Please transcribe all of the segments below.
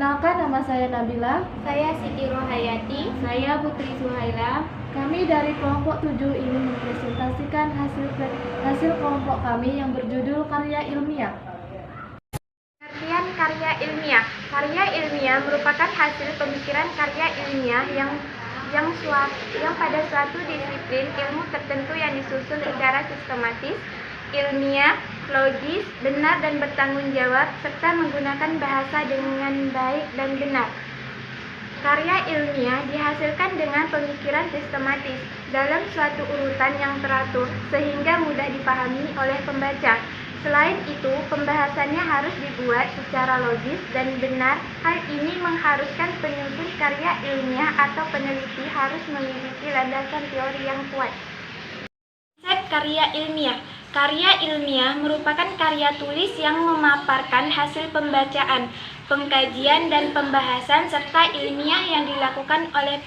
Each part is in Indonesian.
Perkenalkan, nama saya Nabila. Saya Siti Rohayati. Saya Putri Suhaila. Kami dari kelompok 7 ingin mempresentasikan hasil kelompok kami yang berjudul karya ilmiah. Pengertian karya ilmiah. Karya ilmiah merupakan hasil pemikiran karya ilmiah yang pada suatu disiplin ilmu tertentu yang disusun secara sistematis, ilmiah, logis, benar dan bertanggung jawab, serta menggunakan bahasa dengan baik dan benar. Karya ilmiah dihasilkan dengan pemikiran sistematis dalam suatu urutan yang teratur sehingga mudah dipahami oleh pembaca. Selain itu, pembahasannya harus dibuat secara logis dan benar. Hal ini mengharuskan penyusun karya ilmiah atau peneliti harus memiliki landasan teori yang kuat. Konsep karya ilmiah. Karya ilmiah merupakan karya tulis yang memaparkan hasil pembacaan, pengkajian, dan pembahasan serta ilmiah yang dilakukan oleh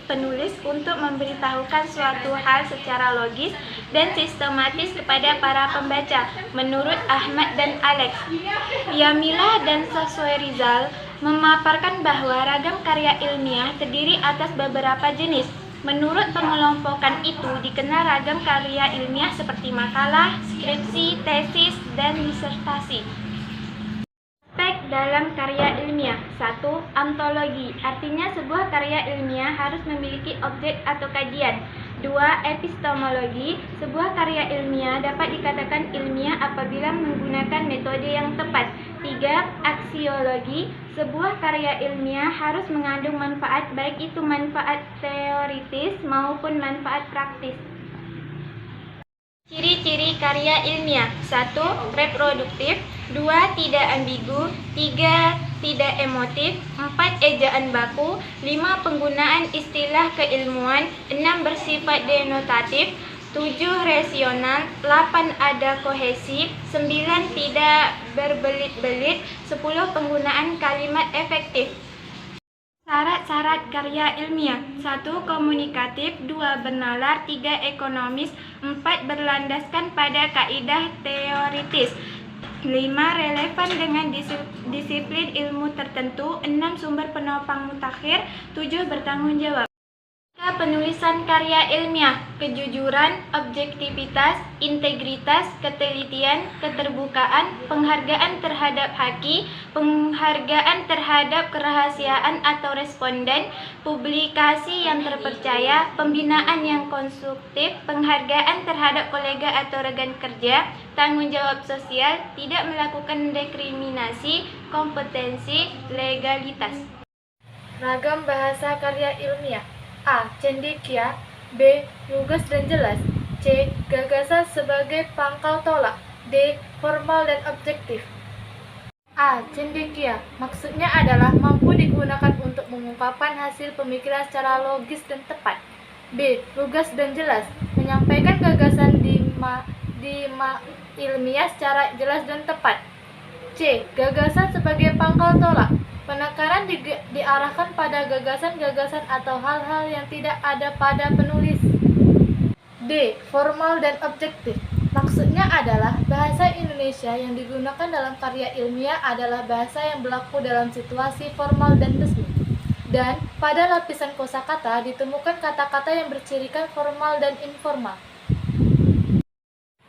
penulis untuk memberitahukan suatu hal secara logis dan sistematis kepada para pembaca. Menurut Ahmad dan Alex, Yamila dan Sassoe Rizal memaparkan bahwa ragam karya ilmiah terdiri atas beberapa jenis. Menurut pengelompokan itu, dikenal ragam karya ilmiah seperti makalah, skripsi, tesis, dan disertasi. Aspek dalam karya ilmiah. 1. Antologi. Artinya sebuah karya ilmiah harus memiliki objek atau kajian. 2. Epistemologi. Sebuah karya ilmiah dapat dikatakan ilmiah apabila menggunakan metode yang tepat. 3. Aksiologi. Sebuah karya ilmiah harus mengandung manfaat, baik itu manfaat teoritis maupun manfaat praktis. Ciri-ciri karya ilmiah. 1. Reproduktif. 2. Tidak ambigu. 3. Tidak emotif. 4. Ejaan baku. 5. Penggunaan istilah keilmuan. 6. Bersifat denotatif. 7. Rasional. 8. Ada kohesi. 9. Tidak berbelit-belit. 10. Penggunaan kalimat efektif. Syarat-syarat karya ilmiah. 1. Komunikatif. 2. Bernalar. 3. Ekonomis. 4. Berlandaskan pada kaidah teoritis. 5. Relevan dengan disiplin ilmu tertentu. 6. Sumber penopang mutakhir. 7. Bertanggung jawab. Penulisan karya ilmiah. Kejujuran, objektivitas, integritas, ketelitian, keterbukaan, penghargaan terhadap haki, penghargaan terhadap kerahasiaan atau responden, publikasi yang terpercaya, pembinaan yang konstruktif, penghargaan terhadap kolega atau rekan kerja, tanggung jawab sosial, tidak melakukan diskriminasi, kompetensi, legalitas. Ragam bahasa karya ilmiah. A. Cendekia. B. Lugas dan jelas. C. Gagasan sebagai pangkal tolak. D. Formal dan objektif. A. Cendekia. Maksudnya adalah mampu digunakan untuk mengungkapkan hasil pemikiran secara logis dan tepat. B. Lugas dan jelas. Menyampaikan gagasan ilmiah secara jelas dan tepat. C. Gagasan sebagai pangkal tolak. Penekanan diarahkan pada gagasan-gagasan atau hal-hal yang tidak ada pada penulis. D. Formal dan objektif. Maksudnya adalah bahasa Indonesia yang digunakan dalam karya ilmiah adalah bahasa yang berlaku dalam situasi formal dan resmi. Dan pada lapisan kosakata ditemukan kata-kata yang bercirikan formal dan informal.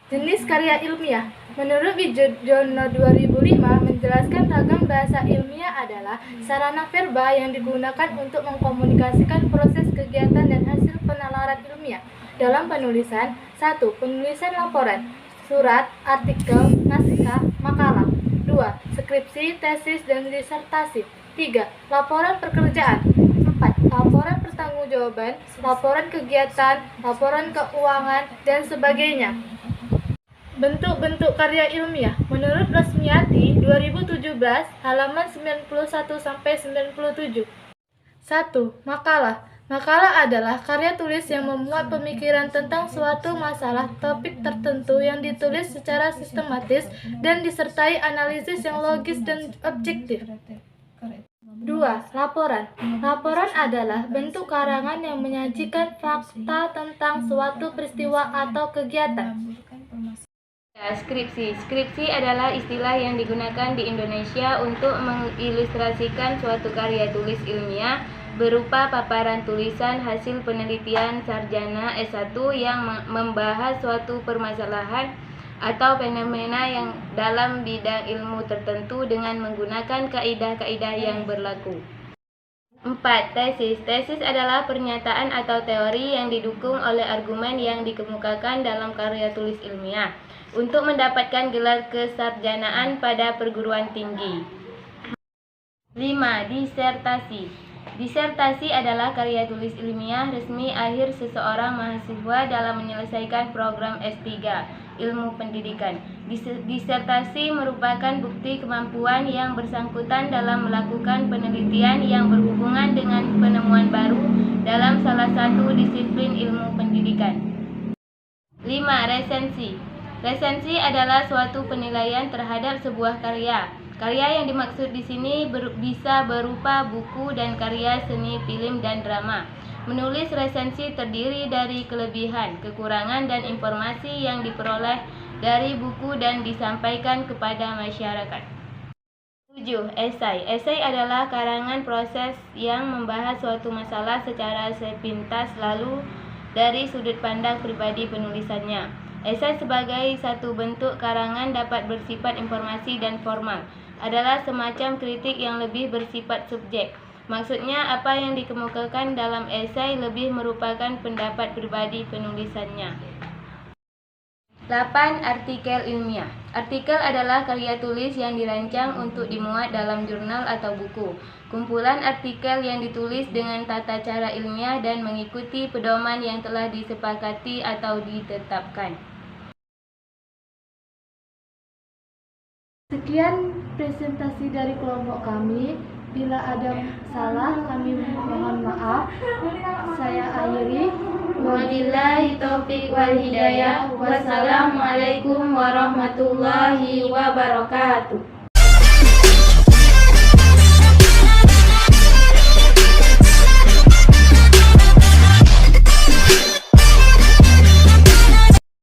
Jenis karya ilmiah. Menurut Wijono 2005 menjelaskan ragam bahasa ilmiah adalah sarana verba yang digunakan untuk mengkomunikasikan proses kegiatan dan hasil penalaran ilmiah dalam penulisan. 1. Penulisan laporan, surat, artikel, naskah, makalah. 2. Skripsi, tesis, dan disertasi. 3. Laporan pekerjaan. 4. Laporan pertanggungjawaban, laporan kegiatan, laporan keuangan, dan sebagainya. Bentuk-bentuk karya ilmiah. Menurut Rosmiati 2017 halaman 91-97. 1. Makalah. Makalah adalah karya tulis yang memuat pemikiran tentang suatu masalah topik tertentu yang ditulis secara sistematis dan disertai analisis yang logis dan objektif. 2. Laporan. Laporan adalah bentuk karangan yang menyajikan fakta tentang suatu peristiwa atau kegiatan. Skripsi. Skripsi adalah istilah yang digunakan di Indonesia untuk mengilustrasikan suatu karya tulis ilmiah berupa paparan tulisan hasil penelitian sarjana S1 yang membahas suatu permasalahan atau fenomena yang dalam bidang ilmu tertentu dengan menggunakan kaidah-kaidah yang berlaku. 4. Tesis. Tesis adalah pernyataan atau teori yang didukung oleh argumen yang dikemukakan dalam karya tulis ilmiah untuk mendapatkan gelar kesarjanaan pada perguruan tinggi. 5. Disertasi. Disertasi adalah karya tulis ilmiah resmi akhir seseorang mahasiswa dalam menyelesaikan program S3 ilmu pendidikan. Disertasi merupakan bukti kemampuan yang bersangkutan dalam melakukan penelitian yang berhubungan dengan penemuan baru dalam salah satu disiplin ilmu pendidikan. 5. Resensi. Resensi adalah suatu penilaian terhadap sebuah karya. Karya yang dimaksud di sini bisa berupa buku dan karya seni, film, dan drama. Menulis resensi terdiri dari kelebihan, kekurangan, dan informasi yang diperoleh dari buku dan disampaikan kepada masyarakat. 7. Esai. Esai adalah karangan proses yang membahas suatu masalah secara sepintas lalu dari sudut pandang pribadi penulisannya. Esai sebagai satu bentuk karangan dapat bersifat informasi dan formal, adalah semacam kritik yang lebih bersifat subjek. Maksudnya, apa yang dikemukakan dalam esai lebih merupakan pendapat pribadi penulisannya. 8. Artikel ilmiah. Artikel adalah karya tulis yang dirancang untuk dimuat dalam jurnal atau buku. Kumpulan artikel yang ditulis dengan tata cara ilmiah dan mengikuti pedoman yang telah disepakati atau ditetapkan. Sekian presentasi dari kelompok kami. Bila ada salah, kami mohon maaf. Saya akhiri. Wabillahi taufiq wal hidayah. Wassalamualaikum warahmatullahi wabarakatuh.